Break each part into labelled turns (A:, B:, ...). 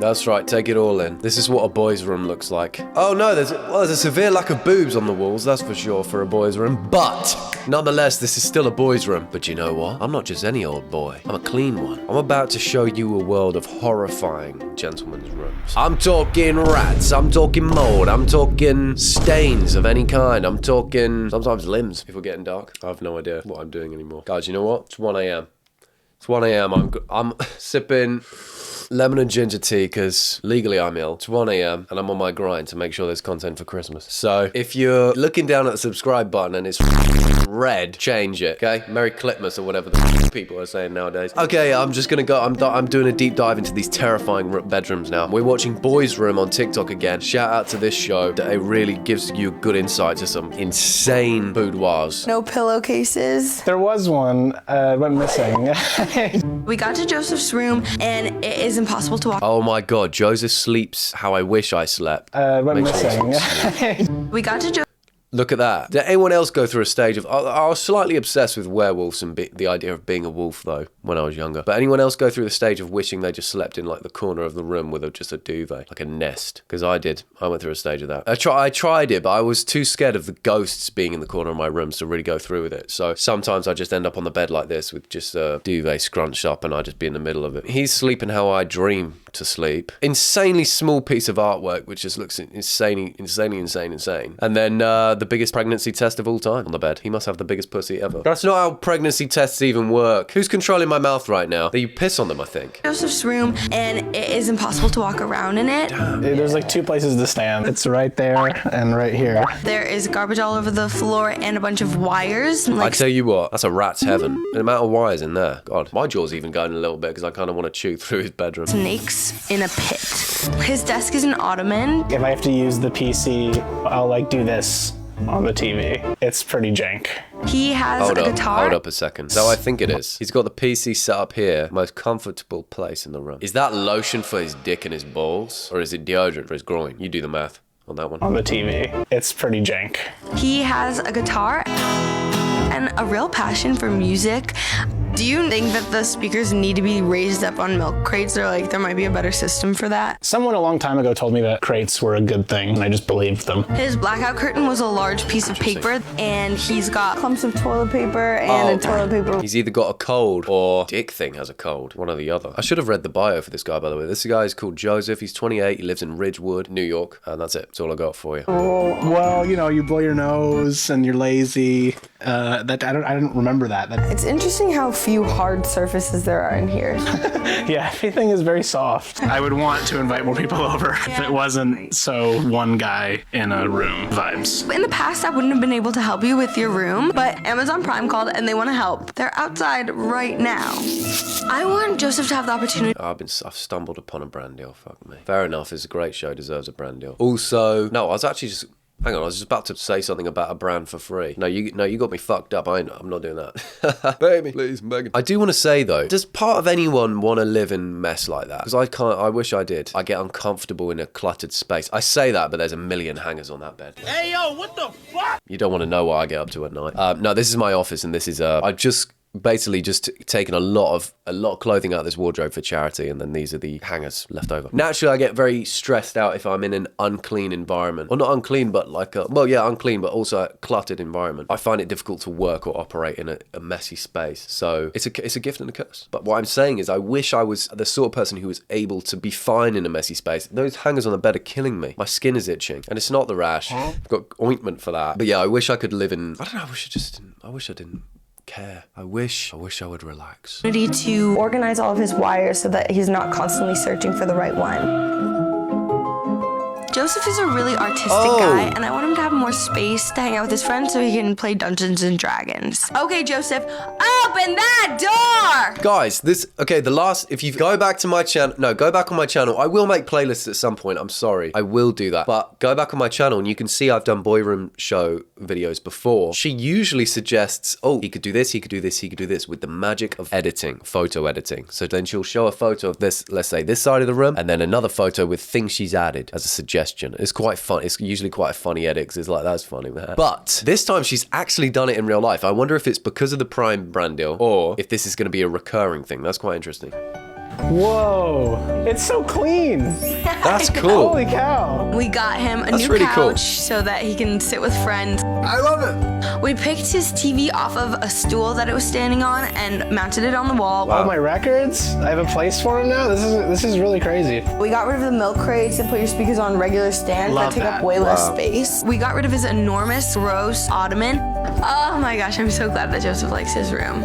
A: That's right, take it all in. This is what a boys' room looks like. Oh no, there's a severe lack of boobs on the walls, that's for sure, for a boys' room. But, nonetheless, this is still a boys' room. But you know what? I'm not just any old boy. I'm a clean one. I'm about to show you a world of horrifying gentlemen's rooms. I'm talking rats, I'm talking mold, I'm talking stains of any kind, I'm talking sometimes limbs if we're getting dark. I have no idea what I'm doing anymore. Guys, you know what? It's 1 a.m. It's 1 a.m. I'm sipping lemon and ginger tea because legally I'm ill. It's 1 a.m. and I'm on my grind to make sure there's content for Christmas. So if you're looking down at the subscribe button and it's red, change it, okay? Merry Chlitmas or whatever the people are saying nowadays. Okay, I'm just gonna go. I'm doing a deep dive into these terrifying bedrooms now. We're watching Boys Room on TikTok again. Shout out to this show that it really gives you good insight to some insane boudoirs.
B: No pillowcases.
C: There was one, went missing.
B: We got to Joseph's room and it is impossible to walk.
A: Oh my god, Joseph sleeps how I wish I slept.
C: Went
A: Make sure
C: missing.
B: We got to Joseph.
A: Look at that. Did anyone else go through a stage of... I was slightly obsessed with werewolves and the idea of being a wolf, though, when I was younger. But anyone else go through the stage of wishing they just slept in, like, the corner of the room with just a duvet? Like a nest? Because I did. I went through a stage of that. I tried it, but I was too scared of the ghosts being in the corner of my rooms to really go through with it. So sometimes I just end up on the bed like this with just a duvet scrunched up and I just be in the middle of it. He's sleeping how I dream to sleep. Insanely small piece of artwork, which just looks insane. And then the biggest pregnancy test of all time on the bed. He must have the biggest pussy ever. That's not how pregnancy tests even work. Who's controlling my mouth right now? You piss on them, I think.
B: Joseph's room and it is impossible to walk around in it.
C: There's like 2 places to stand. It's right there and right here.
B: There is garbage all over the floor and a bunch of wires.
A: I tell you what, that's a rat's heaven. The amount of wires in there. God, my jaw's even going a little bit because I kind of want to chew through his bedroom.
B: Snakes in a pit. His desk is an ottoman.
C: If I have to use the PC, I'll like do this on the TV. It's pretty jank.
B: He has a guitar.
A: Hold up a second. So I think it is. He's got the PC set up here. Most comfortable place in the room. Is that lotion for his dick and his balls? Or is it deodorant for his groin? You do the math on that one.
C: On the TV. It's pretty jank.
B: He has a guitar and a real passion for music. Do you think that the speakers need to be raised up on milk crates, or like there might be a better system for that?
C: Someone a long time ago told me that crates were a good thing, and I just believed them.
B: His blackout curtain was a large piece of paper, and he's got clumps of toilet paper and a toilet paper.
A: He's either got a cold or dick thing has a cold. One or the other. I should have read the bio for this guy, by the way. This guy is called Joseph. He's 28. He lives in Ridgewood, New York. And that's it. That's all I got for you.
C: Oh, well, you know, you blow your nose and you're lazy. I don't remember that.
B: It's interesting how few hard surfaces there are in here.
C: Yeah, everything is very soft. I would want to invite more people over if it wasn't so one guy in a room vibes.
B: In the past, I wouldn't have been able to help you with your room, but Amazon Prime called and they want to help. They're outside right now. I want Joseph to have the opportunity.
A: I've stumbled upon a brand deal. Fuck me. Fair enough. It's a great show. Deserves a brand deal. Also, no, I was actually just... Hang on, I was just about to say something about a brand for free. No, you got me fucked up. I'm not doing that. Baby, please, I'm begging. I do want to say though, does part of anyone want to live in mess like that? Because I wish I did. I get uncomfortable in a cluttered space. I say that, but there's a million hangers on that bed.
D: Hey, yo, what the fuck?
A: You don't want to know what I get up to at night. No, this is my office, and this is I've just basically just taken a lot of clothing out of this wardrobe for charity, and then these are the hangers left over. Naturally, I get very stressed out if I'm in an unclean environment. Well, not unclean, but like unclean, but also a cluttered environment. I find it difficult to work or operate in a messy space. So it's a gift and a curse. But what I'm saying is I wish I was the sort of person who was able to be fine in a messy space. Those hangers on the bed are killing me. My skin is itching, and it's not the rash. I've got ointment for that. But yeah, I wish I could live in, I don't know, I wish I didn't care. I wish I would relax.
B: To organize all of his wires so that he's not constantly searching for the right one. Joseph is a really artistic guy, and I want him to have more space to hang out with his friends so he can play Dungeons and Dragons. Okay, Joseph, open that door!
A: Guys, if you go back to my channel, go back on my channel. I will make playlists at some point, I'm sorry. I will do that. But go back on my channel and you can see I've done boy room show videos before. She usually suggests, he could do this, he could do this, he could do this with the magic of editing, photo editing. So then she'll show a photo of this, let's say this side of the room, and then another photo with things she's added as a suggestion. It's quite fun. It's usually quite a funny edit because it's like, that's funny, man. But this time she's actually done it in real life. I wonder if it's because of the Prime brand deal or if this is going to be a recurring thing. That's quite interesting.
C: Whoa, it's so clean.
A: That's cool.
C: Holy cow.
B: We got him a
A: That's
B: new
A: really
B: couch
A: cool.
B: so that he can sit with friends.
A: I love it.
B: We picked his TV off of a stool that it was standing on and mounted it on the wall.
C: All my records, I have a place for him now. This is really crazy.
B: We got rid of the milk crates and put your speakers on regular stands
C: Love
B: that take
C: that.
B: up way less space. We got rid of his enormous gross ottoman. Oh my gosh, I'm so glad that Joseph likes his room.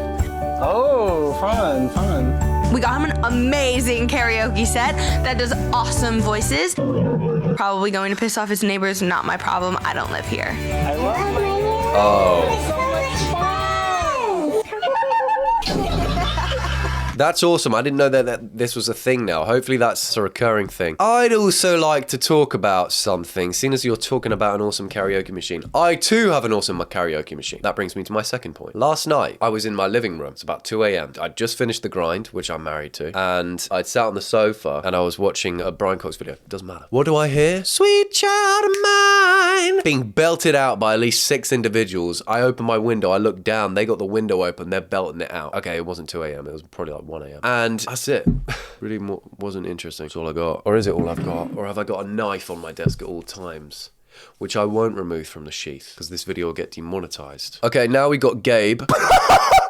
C: Oh, fun.
B: We got him an amazing karaoke set that does awesome voices. Probably going to piss off his neighbors, not my problem. I don't live here.
C: I love my
A: Oh. That's awesome. I didn't know that this was a thing now. Hopefully that's a recurring thing. I'd also like to talk about something, seeing as you're talking about an awesome karaoke machine. I too have an awesome karaoke machine. That brings me to my second point. Last night, I was in my living room. It's about 2 a.m. I'd just finished The Grind, which I'm married to, and I'd sat on the sofa and I was watching a Brian Cox video. It doesn't matter. What do I hear? Sweet child of mine. Being belted out by at least 6 individuals. I open my window, I look down, they got the window open, they're belting it out. Okay, it wasn't 2 a.m. It was probably like 1 a.m. And that's it. Really wasn't interesting. That's all I got. Or is it all I've got? Or have I got a knife on my desk at all times? Which I won't remove from the sheath, because this video will get demonetized. Okay, now we got Gabe.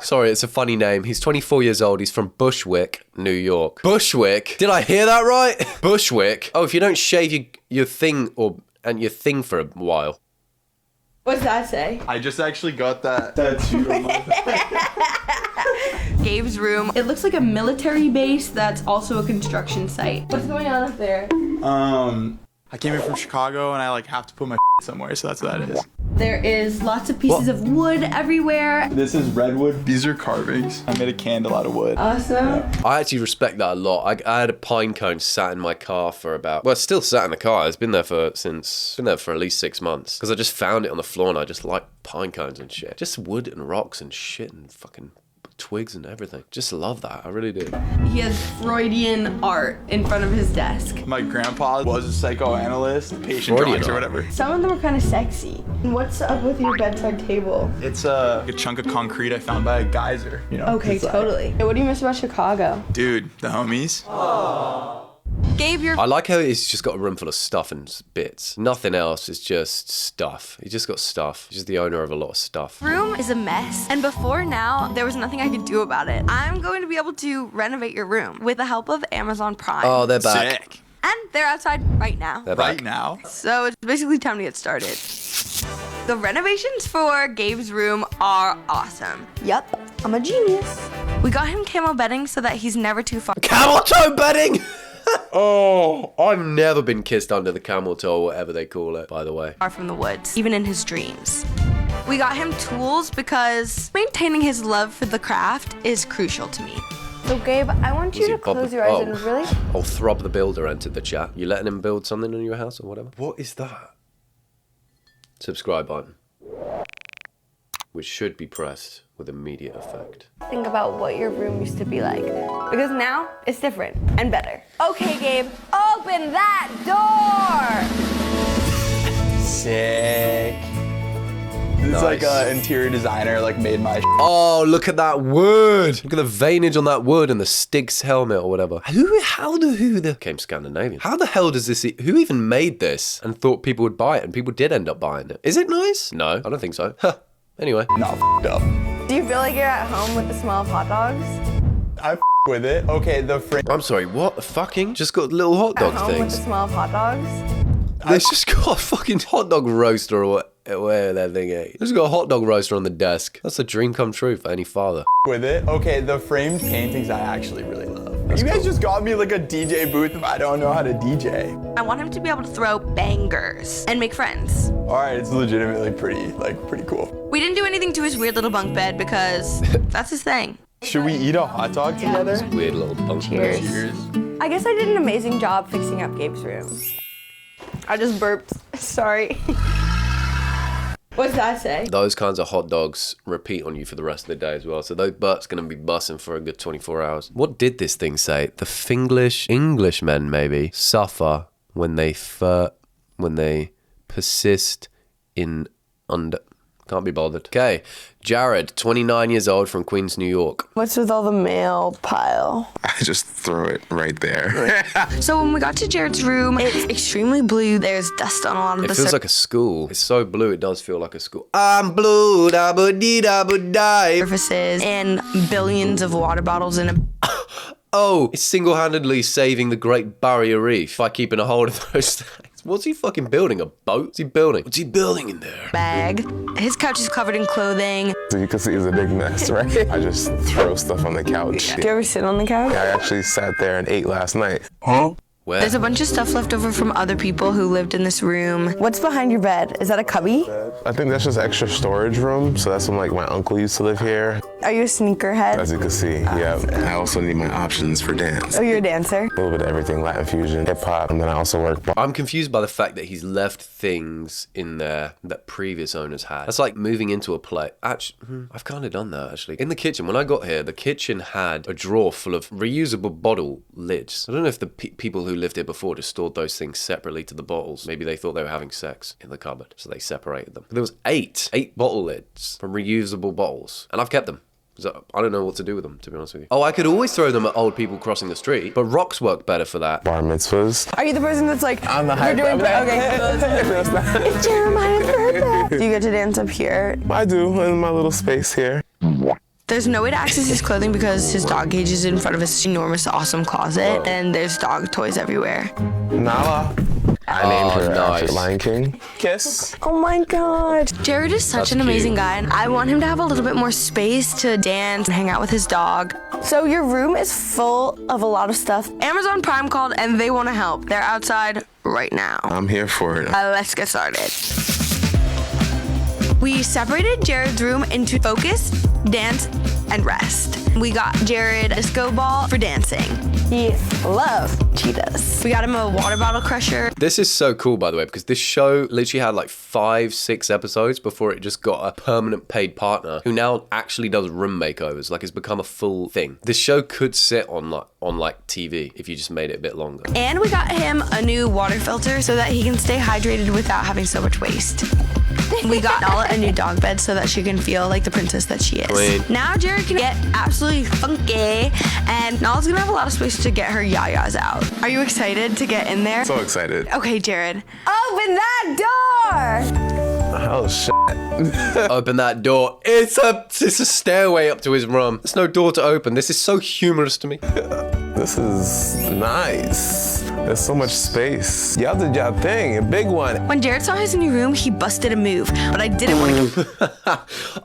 A: Sorry, it's a funny name. He's 24 years old. He's from Bushwick, New York. Bushwick? Did I hear that right? Bushwick? Oh, if you don't shave your thing and your thing for a while.
B: What does that say?
D: I just actually got that tattoo on my
B: Gabe's room. It looks like a military base that's also a construction site. What's going on up there?
D: I came in from Chicago and I like have to put my somewhere, so that's what that is.
B: There is lots of pieces of wood everywhere.
D: This is redwood. These are carvings. I made a candle out of wood.
B: Awesome.
A: I actually respect that a lot. I had a pine cone sat in my car for it's still sat in the car. It's been there for at least 6 months. Because I just found it on the floor and I just like pine cones and shit. Just wood and rocks and shit and fucking twigs and everything. Just love that. I really do.
B: He has Freudian art in front of his desk.
D: My grandpa was a psychoanalyst, patient
A: Freudian
D: drawings or
A: art.
D: whatever.
B: Some of them are kind of sexy. And what's up with your bedside table?
D: It's a chunk of concrete I found by a geyser, you know.
B: Okay,
D: It's like-
B: totally. Hey, what do you miss about Chicago?
D: Dude, the homies.
B: Gabe, your
A: I like how he's just got a room full of stuff and bits. Nothing else. It's just stuff. He's just got stuff. He's just the owner of a lot of stuff.
B: room is a mess. And before now, there was nothing I could do about it. I'm going to be able to renovate your room with the help of Amazon Prime.
A: Oh, they're back.
D: Sick.
B: And they're outside right now.
A: They're back.
D: Right now.
B: So it's basically time to get started. The renovations for Gabe's room are awesome. Yep, I'm a genius. We got him camel bedding so that he's never too far
A: Camel toe bedding! Oh, I've never been kissed under the camel toe, or whatever they call it, by the way.
B: from the woods, even in his dreams. We got him tools because maintaining his love for the craft is crucial to me. So Gabe, I want you
A: Was he
B: to
A: Bob
B: close
A: the-
B: your eyes
A: oh.
B: and really...
A: Oh, Throb the Builder entered the chat. You letting him build something in your house or whatever? What is that? Subscribe button. Which should be pressed with immediate effect.
B: think about what your room used to be like. Because now, it's different and better. Okay, Gabe, open that door!
D: Sick. This is like
A: Nice.
D: an interior designer like made my
A: Oh, look at that wood! Look at the veinage on that wood and the Stig's helmet or whatever. Who came Scandinavian? How the hell does this, who even made this and thought people would buy it and people did end up buying it? Is it nice? No, I don't think so. Huh. Anyway.
D: not up.
B: Do you feel like you're at home with the smell of hot dogs?
D: I with it. Okay, the frame.
A: I'm sorry, what? The fucking? Just got little hot dog
B: At home with the
A: things.
B: smell of hot dogs?
A: They've just got a fucking hot dog roaster or whatever that thing is. They've just got a hot dog roaster on the desk. That's a dream come true for any father.
D: With it. Okay, the framed paintings I actually really love.
A: That's
D: You guys
A: cool.
D: just got me like a DJ booth if I don't know how to DJ.
B: I want him to be able to throw bangers and make friends.
D: All right, it's legitimately pretty cool.
B: We didn't do anything to his weird little bunk bed because that's his thing.
D: Should we eat a hot dog together?
A: Weird little bunk.
B: Cheers.
D: Cheers.
B: I guess I did an amazing job fixing up Gabe's room. I just burped. Sorry. What's that say?
A: Those kinds of hot dogs repeat on you for the rest of the day as well. So those butts going to be bussing for a good 24 hours. What did this thing say? The Englishmen maybe suffer when they persist in Can't be bothered. Okay, Jared, 29 years old from Queens, New York.
B: What's with all the mail pile?
E: I just throw it right there.
B: So when we got to Jared's room, it's extremely blue. There's dust on a lot of
A: It
B: the
A: feels like a school. It's so blue, it does feel like a school. I'm blue, da ba dee da ba die.
B: surfaces and billions of water bottles in a
A: Oh, it's single-handedly saving the Great Barrier Reef by keeping a hold of those things. What's he fucking building? A boat? What's he building? What's he building in there?
B: bag. His couch is covered in clothing.
E: So you can see it's a big mess, right? I just throw stuff on the couch.
B: Do you ever sit on the couch?
E: I actually sat there and ate last night.
A: Where?
B: There's a bunch of stuff left over from other people who lived in this room. What's behind your bed? Is that a cubby?
E: I think that's just extra storage room. So that's when like my uncle used to live here.
B: Are you a sneakerhead?
E: As you can see, yeah. I also need my options for dance.
B: Oh, you're a dancer?
E: A little bit of everything, Latin fusion, hip hop, and then I also work.
A: I'm confused by the fact that he's left things in there that previous owners had. That's like moving into a place. Actually, I've kind of done that actually. In the kitchen, when I got here, the kitchen had a drawer full of reusable bottle lids. I don't know if the people who lived here before just stored those things separately to the bottles. Maybe they thought they were having sex in the cupboard, so they separated them. But there was eight bottle lids from reusable bottles, and I've kept them. So I don't know what to do with them, to be honest with you. Oh, I could always throw them at old people crossing the street, but rocks work better for that.
E: Bar mitzvahs.
B: Are you the person that's like,
E: I'm the
B: we're
E: hype.
B: doing okay. It's Jeremiah's birthday. Do you get to dance up here?
E: I do in my little space here.
B: There's no way to access his clothing because his dog cage is in front of his enormous, awesome closet, and there's dog toys everywhere.
E: Nala. I named her
A: nice.
E: after Lion King. Kiss.
B: Oh my God. Jared is such
A: That's
B: an amazing
A: cute.
B: guy, and I want him to have a little bit more space to dance and hang out with his dog. So your room is full of a lot of stuff. Amazon Prime called and they want to help. They're outside right now.
E: I'm here for it.
B: Let's get started. We separated Jared's room into focus, dance, and rest. We got Jared a disco ball for dancing. He loves cheetahs. We got him a water bottle crusher.
A: This is so cool, by the way, because this show literally had like 5-6 episodes before it just got a permanent paid partner who now actually does room makeovers. Like, it's become a full thing. This show could sit on like TV if you just made it a bit longer.
B: And we got him a new water filter so that he can stay hydrated without having so much waste. We got Nala a new dog bed so that she can feel like the princess that she is.
A: Queen.
B: Now Jared can get absolutely funky, and Nala's gonna have a lot of space to get her yayas out. Are you excited to get in there?
E: So excited.
B: Okay, Jared. Open that door!
E: Oh shit.
A: Open that door. It's a stairway up to his room. There's no door to open. This is so humorous to me.
E: This is nice. There's so much space. Y'all did y'all thing, a big one.
B: When Jared saw his new room, he busted a move, but I didn't want to.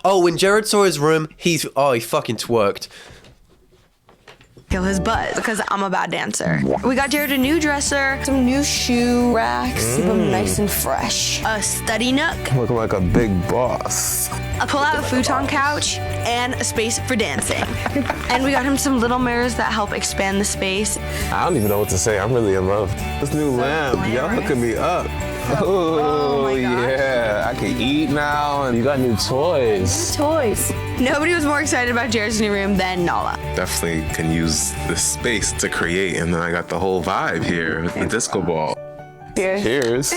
A: Oh, when Jared saw his room, he fucking twerked.
B: Kill his butt because I'm a bad dancer. We got Jared a new dresser, some new shoe racks, keep him nice and fresh. A study nook,
E: Looking like a big boss.
B: a pull-out futon couch, and a space for dancing. And we got him some little mirrors that help expand the space.
E: I don't even know what to say. I'm really in love. This new lamp, y'all hooking me up. Oh,
B: my gosh.
E: yeah. I can eat now, and you got new toys.
B: Toys. Nobody was more excited about Jared's new room than Nala.
E: Definitely can use this space to create, and then I got the whole vibe here with the disco ball.
B: Cheers.
E: Cheers.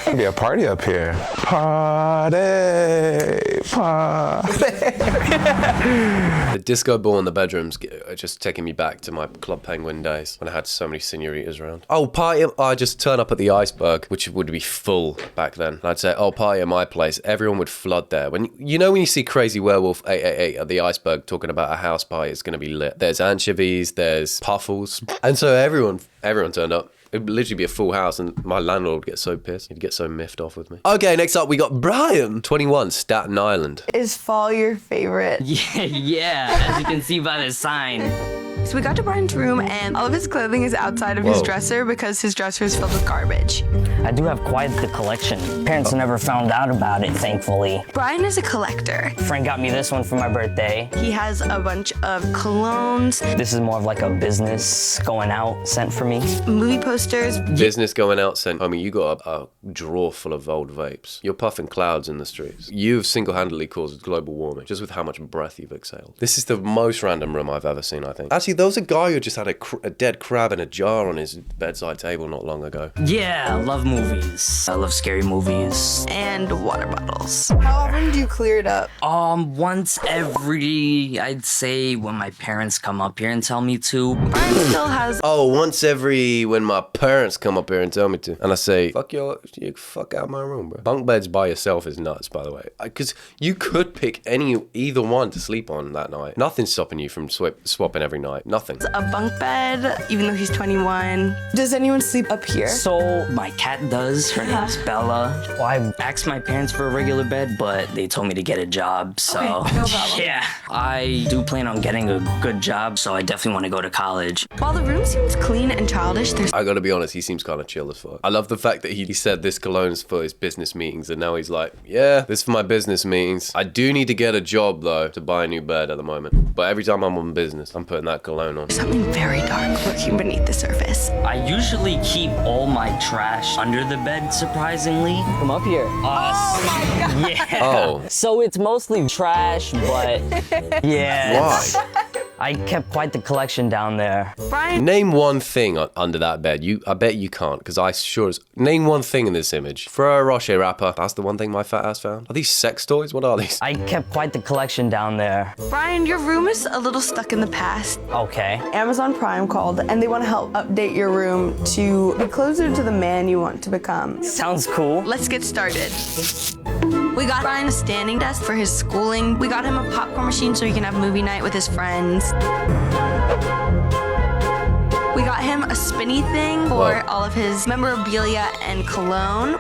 E: It'll be a party up here. Party.
A: The disco ball in the bedrooms are just taking me back to my Club Penguin days when I had so many senoritas around. Oh, party! I just turn up at the Iceberg, which would be full back then. And I'd say, oh, party at my place. Everyone would flood there. When you see Crazy Werewolf 888 at the Iceberg talking about a house party, it's going to be lit. There's anchovies, there's puffles, and so everyone turned up. It'd literally be a full house, and my landlord would get so pissed. He'd get so miffed off with me. Okay, next up we got Brian, 21, Staten Island.
B: Is fall your favorite?
F: Yeah, as you can see by the sign.
B: So we got to Brian's room, and all of his clothing is outside of his
A: Whoa.
B: dresser because his dresser is filled with garbage.
F: I do have quite the collection. Parents never found out about it, thankfully.
B: Brian is a collector.
F: Friend got me this one for my birthday.
B: He has a bunch of colognes,
F: This is more of like a business going out scent for me.
B: movie posters.
A: Business going out sent, homie, you got a drawer full of old vapes. You're puffing clouds in the streets. You've single-handedly caused global warming just with how much breath you've exhaled. This is the most random room I've ever seen, I think. Actually, Matthew, there was a guy who just had a dead crab in a jar on his bedside table not long ago.
F: Yeah, I love movies. I love scary movies.
B: And water bottles.
G: How often do you clear it up?
F: Once every, I'd say, when my parents come up here and tell me to.
B: Brian still has
A: Oh, once every when my parents come up here and tell me to, and I say, "Fuck you fuck out my room, bro." Bunk beds by yourself is nuts, by the way, because you could pick either one to sleep on that night. Nothing's stopping you from swapping every night. Nothing.
B: a bunk bed, even though he's 21.
G: Does anyone sleep up here?
F: So my cat does. Her name's Bella. Well, I asked my parents for a regular bed, but they told me to get a job. So
B: Okay, no problem.
F: yeah, I do plan on getting a good job. So I definitely want to go to college.
B: While the room seems clean and childish, there's
A: I gotta be honest, he seems kind of chill as fuck. I love the fact that he said this cologne's for his business meetings, and now he's like, yeah, this is for my business meetings. I do need to get a job though to buy a new bed at the moment. But every time I'm on business, I'm putting that cologne on.
B: something very dark lurking beneath the surface.
F: I usually keep all my trash under the bed, surprisingly. Come up here. Oh my God. Yeah.
A: Oh.
F: So it's mostly trash, but yeah.
A: Why?
F: I kept quite the collection down there.
B: Brian,
A: Name one thing under that bed. I bet you can't, because I sure as... Name one thing in this image. Ferrero Rocher wrapper. That's the one thing my fat ass found. Are these sex toys? What are these?
F: I kept quite the collection down there.
B: Brian, your room is a little stuck in the past.
F: Okay.
G: Amazon Prime called and they want to help update your room to be closer to the man you want to become.
F: Sounds cool.
B: Let's get started. We got Brian a standing desk for his schooling. We got him a popcorn machine so he can have movie night with his friends. We got him a spinny thing for
A: Whoa.
B: all of his memorabilia and cologne.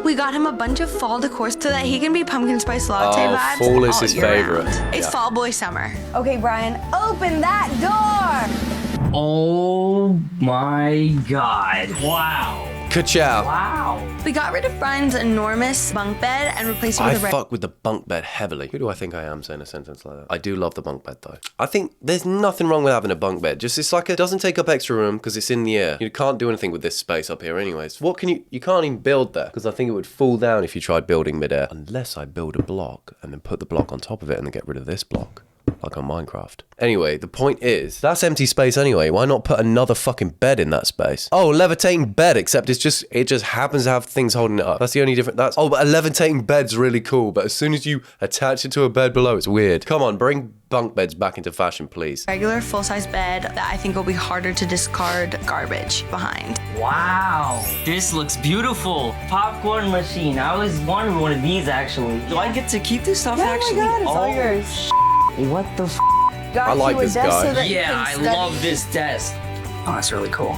B: We got him a bunch of fall decor so that he can be pumpkin spice latte
A: Oh,
B: vibes
A: fall is
B: all
A: his
B: year
A: favorite.
B: round. It's
A: Yeah.
B: fall boy summer.
G: Okay, Brian, open that door!
F: Oh my God. Wow.
A: Ka-chow.
F: Wow.
B: We got rid of Brian's enormous bunk bed and replaced it
A: I
B: with a red.
A: fuck with the bunk bed heavily. Who do I think I am saying a sentence like that? I do love the bunk bed though. I think there's nothing wrong with having a bunk bed. Just it's like it doesn't take up extra room because it's in the air. You can't do anything with this space up here anyways. What can you can't even build there because I think it would fall down if you tried building midair. Unless I build a block and then put the block on top of it and then get rid of this block. Like on Minecraft. Anyway, the point is, that's empty space anyway. Why not put another fucking bed in that space? Oh, levitating bed, except it just happens to have things holding it up. That's the only difference. But a levitating bed's really cool, but as soon as you attach it to a bed below, it's weird. Come on, bring bunk beds back into fashion, please.
B: Regular full-size bed that I think will be harder to discard garbage behind.
F: Wow. This looks beautiful. Popcorn machine. I always wanted one of these actually. Do I get to keep this stuff actually?
G: Oh my God, it's all yours.
F: What the f?
G: Got
A: I like
G: you a
A: this
G: desk
A: guy.
G: so that you
F: Yeah,
G: can
F: I
G: study
F: love this desk. Oh, that's really cool.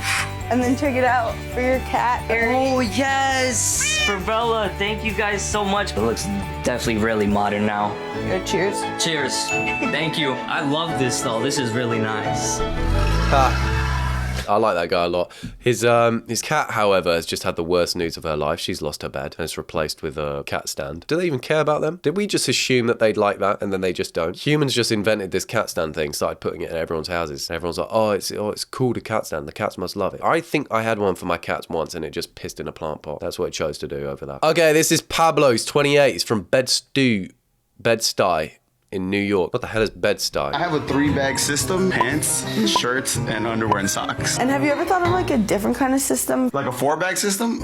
G: And then check it out for your cat.
F: Oh, yes! For Bella, thank you guys so much. It looks definitely really modern now.
G: Here, cheers.
F: Cheers. Thank you. I love this though. This is really nice.
A: I like that guy a lot. His cat, however, has just had the worst news of her life. She's lost her bed and it's replaced with a cat stand. Do they even care about them? Did we just assume that they'd like that and then they just don't? Humans just invented this cat stand thing, started putting it in everyone's houses. And everyone's like, oh, it's cool to cat stand. The cats must love it. I think I had one for my cats once and it just pissed in a plant pot. That's what it chose to do over that. Okay, this is Pablo's 28. It's from Bed-Stuy in New York. What the hell is Bed-Stuy?
H: I have a 3-bag system: pants, shirts, and underwear and socks.
G: And have you ever thought of like a different kind of system?
H: Like a 4-bag system?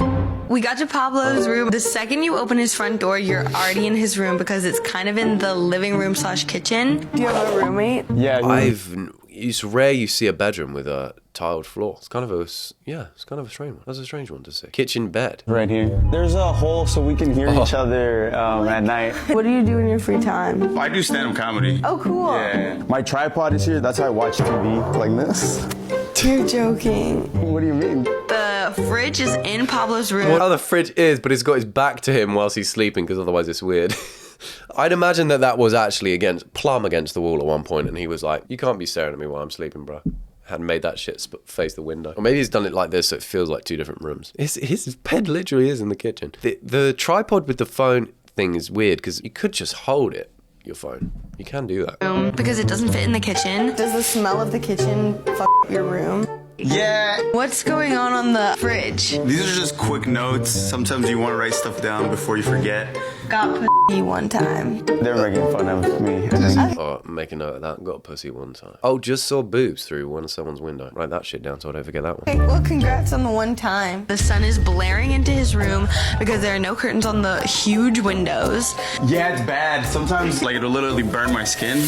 B: We got to Pablo's room. The second you open his front door, you're already in his room because it's kind of in the living room / kitchen.
G: Do you have a roommate?
E: Yeah.
A: It's rare you see a bedroom with a tiled floor. It's kind of a strange one. That's a strange one to see. Kitchen bed.
I: Right here. There's a hole so we can hear each other at night.
G: What do you do in your free time?
H: I do stand-up comedy.
G: Oh, cool.
H: Yeah.
I: My tripod is here. That's how I watch TV, like this.
G: You're joking.
I: What do you mean?
B: The fridge is in Pablo's room.
A: Well, the fridge is, but it's got his back to him whilst he's sleeping because otherwise it's weird. I'd imagine that was actually plumb against the wall at one point and he was like, you can't be staring at me while I'm sleeping, bro. Hadn't made that shit face the window. Or maybe he's done it like this so it feels like two different rooms. His bed literally is in the kitchen. The tripod with the phone thing is weird because you could just hold it, your phone. You can do that.
B: Because it doesn't fit in the kitchen.
G: Does the smell of the kitchen fuck your room?
H: Yeah.
B: What's going on the fridge?
H: These are just quick notes. Sometimes you want to write stuff down before you forget.
B: Got pussy one time.
I: They're making fun of me, I think.
A: Oh, make a note of that. Got pussy one time. Oh, just saw boobs through someone's window. Write that shit down so I don't forget that one.
B: Okay, well, congrats on the one time. The sun is blaring into his room because there are no curtains on the huge windows.
H: Yeah, it's bad. Sometimes, like, it'll literally burn my skin.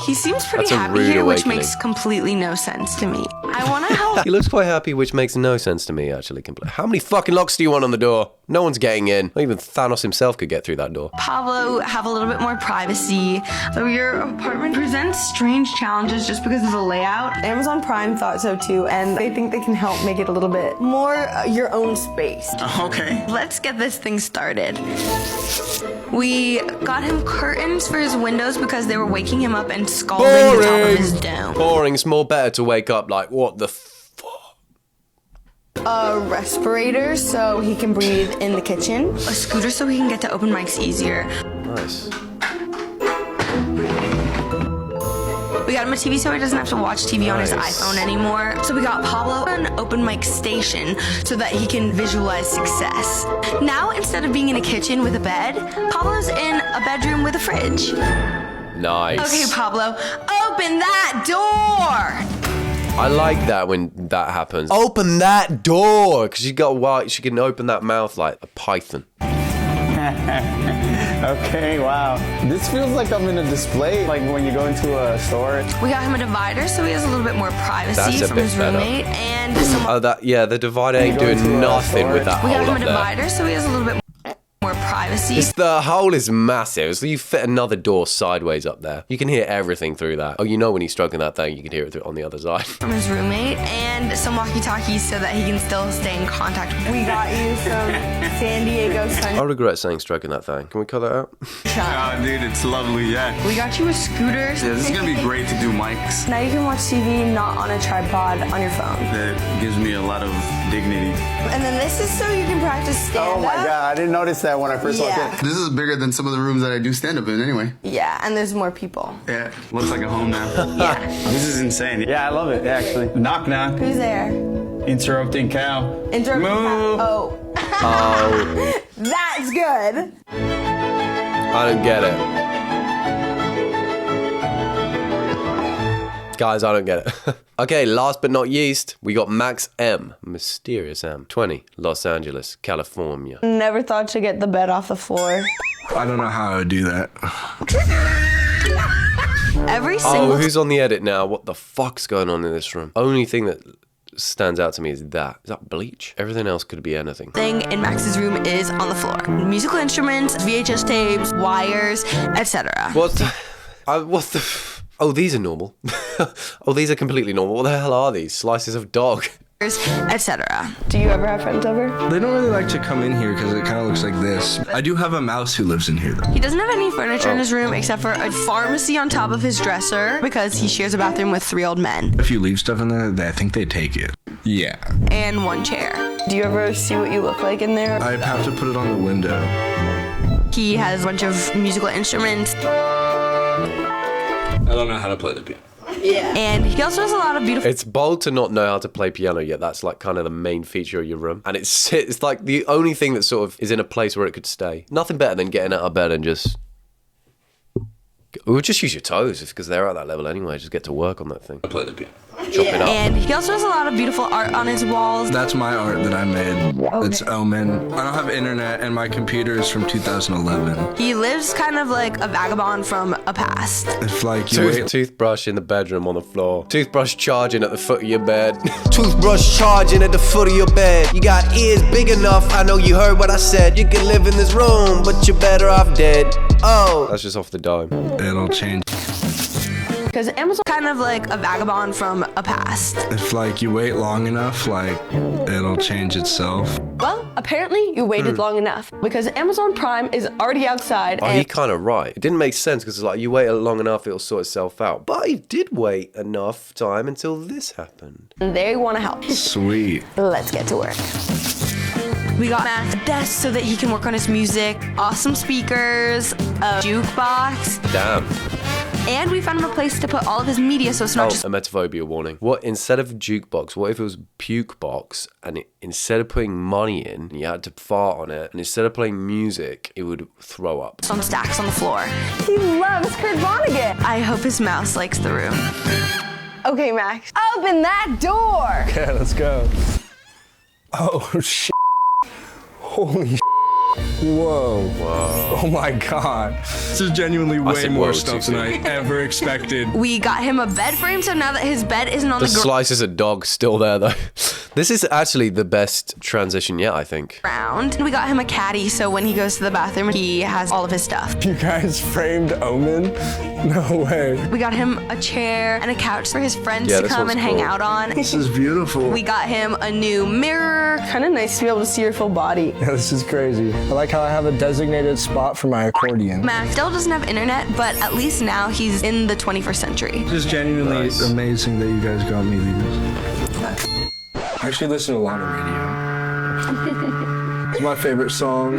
B: He seems pretty
A: That's a
B: happy
A: rude
B: here, which
A: awakening.
B: makes completely no sense to me. I want to help.
A: He looks quite happy, which makes no sense to me, actually. How many fucking locks do you want on the door? No one's getting in. Not even Thanos himself could get through that door.
B: Pablo have a little bit more privacy. So your apartment presents strange challenges just because of the layout.
G: Amazon Prime thought so too, and they think they can help make it a little bit more your own space.
H: Okay.
B: Let's get this thing started. We got him curtains for his windows because they were waking him up and scalding the top of his dome.
A: Boring. It's more better to wake up like, what the fuck?
G: A respirator so he can breathe in the kitchen.
B: A scooter so he can get to open mics easier.
A: Nice.
B: We got him a TV so he doesn't have to watch TV on his iPhone anymore. So we got Pablo an open mic station so that he can visualize success. Now, instead of being in a kitchen with a bed, Pablo's in a bedroom with a fridge.
A: Nice.
B: Okay, Pablo, open that door!
A: I like that when that happens. Open that door! Because she can open that mouth like a python.
I: Okay, wow. This feels like I'm in a display, like when you go into a store.
B: We got him a divider so he has a little bit more privacy
A: That's a
B: from
A: bit
B: his
A: better.
B: roommate. And some
A: Oh, the divider ain't
I: go
A: doing
I: into a
A: nothing
I: store.
A: with that
B: we got
A: hole
B: him
A: up
B: a
A: there.
B: divider so he has a little bit more privacy.
A: The hole is massive, so you fit another door sideways up there. You can hear everything through that. Oh, you know when he's stroking that thing, you can hear it on the other side.
B: From his roommate and some walkie-talkies so that he can still stay in contact.
G: We got you some San Diego
A: I
G: sun.
A: regret saying stroking that thing. Can we cut that out?
H: Oh, dude, it's lovely, yeah.
B: We got you a scooter.
H: Yeah, this is gonna be great to do mics.
G: Now you can watch TV not on a tripod on your phone.
H: That gives me a lot of dignity.
G: And then this is so you can practice stand-up.
I: Oh my god, I didn't notice that when I first walked in.
H: This is bigger than some of the rooms that I do stand up in anyway.
G: Yeah, and there's more people.
H: Yeah, looks like a home now. Yeah. This is insane.
I: Yeah, I love it, actually. Knock knock.
G: Who's there?
I: Interrupting cow.
G: Interrupt.
I: Moo.
G: Oh.
A: Oh,
G: That's good.
A: I don't get it. Guys, I don't get it. Okay, last but not least, we got Max M. Mysterious M. 20, Los Angeles, California.
G: Never thought to get the bed off the floor.
C: I don't know how I would do that.
B: Every
A: Oh,
B: single
A: who's on the edit now? What the fuck's going on in this room? Only thing that stands out to me is that. Is that bleach? Everything else could be anything.
B: thing in Max's room is on the floor. Musical instruments, VHS tapes, wires, etc.
A: What the... Oh, these are normal. Oh, these are completely normal. What the hell are these? Slices of dog.
B: Etc.
G: Do you ever have friends over?
C: They don't really like to come in here because it kind of looks like this. I do have a mouse who lives in here, though.
B: He doesn't have any furniture in his room except for a pharmacy on top of his dresser because he shares a bathroom with 3 old men
C: If you leave stuff in there, I think they take it. Yeah.
B: and 1 chair.
G: Do you ever see what you look like in there?
C: I'd have to put it on the window.
B: He has a bunch of musical instruments
J: I don't know how to play the piano.
B: and he also has a lot of beautiful
A: It's bold to not know how to play piano, yet that's like kind of the main feature of your room. And it's like the only thing that sort of is in a place where it could stay. Nothing better than getting out of bed and just... Or just use your toes, because they're at that level anyway. Just get to work on that thing.
J: I play the piano.
A: Chop it up.
B: and he also has a lot of beautiful art on his walls.
C: That's my art that I made. It's Omen. I don't have internet, and my computer is from 2011.
B: He lives kind of like a vagabond from a past.
C: If like you wait,
A: Toothbrush in the bedroom on the floor. Toothbrush charging at the foot of your bed. Toothbrush charging at the foot of your bed. You got ears big enough, I know you heard what I said. You can live in this room, but you're better off dead. Oh. That's just off the dome.
C: it'll change.
G: Because Amazon
B: Kind of like a vagabond from a past.
C: If like you wait long enough, like it'll change itself.
G: Well, apparently you waited long enough because Amazon Prime is already outside
A: Oh,
G: and
A: he kind of right. It didn't make sense because like you wait long enough, it'll sort itself out. But he did wait enough time until this happened.
G: they want to help.
C: Sweet.
G: Let's get to work.
B: We got Max a desk so that he can work on his music, awesome speakers, a jukebox,
A: Damn.
B: And we found him a place to put all of his media so it's not just
A: emetophobia warning. What, instead of jukebox, what if it was puke box, and instead of putting money in, you had to fart on it, and instead of playing music, it would throw up.
B: on stacks on the floor.
G: He loves Kurt Vonnegut.
B: I hope his mouse likes the room.
G: Okay, Max, open that door.
I: Yeah, let's go. Oh, shit. Holy shit. Whoa.
A: Whoa.
I: Oh my God.
H: This is genuinely way
A: said
H: more
A: whoa
H: stuff
A: too
H: than I ever expected.
B: We got him a bed frame, so now that his bed isn't on
A: The
B: the
A: slices of dog still there though. This is actually the best transition yet, I think.
B: ground. We got him a caddy, so when he goes to the bathroom, he has all of his stuff.
I: You guys framed Omen? No way.
B: We got him a chair and a couch for his friends
A: Yeah,
B: to
A: this
B: come
A: one's
B: and hang
A: cool.
B: out on.
I: This is beautiful.
B: We got him a new mirror.
G: Kind of nice to be able to see your full body.
I: Yeah, this is crazy. I like how I have a designated spot for my accordion.
B: Max still doesn't have internet, but at least now he's in the 21st century.
I: It's genuinely
A: Nice.
I: amazing that you guys got me these. I actually listen to a lot of radio. It's my favorite song.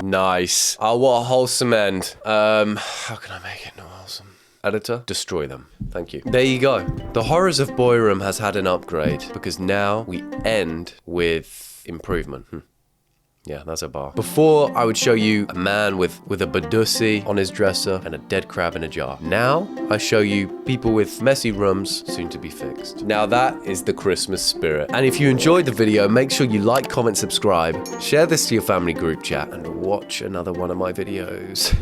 A: Nice. Oh, what a wholesome end. How can I make it not wholesome? Editor, destroy them. Thank you. There you go. The Horrors of Boy Room has had an upgrade because now we end with improvement. Yeah, that's a bar. Before, I would show you a man with a badussi on his dresser and a dead crab in a jar. Now, I show you people with messy rooms soon to be fixed. Now that is the Christmas spirit. And if you enjoyed the video, make sure you like, comment, subscribe, share this to your family group chat, and watch another one of my videos.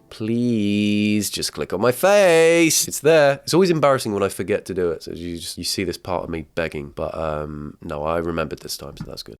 A: Please just click on my face. It's there. It's always embarrassing when I forget to do it. So you see this part of me begging. But no, I remembered this time, so that's good.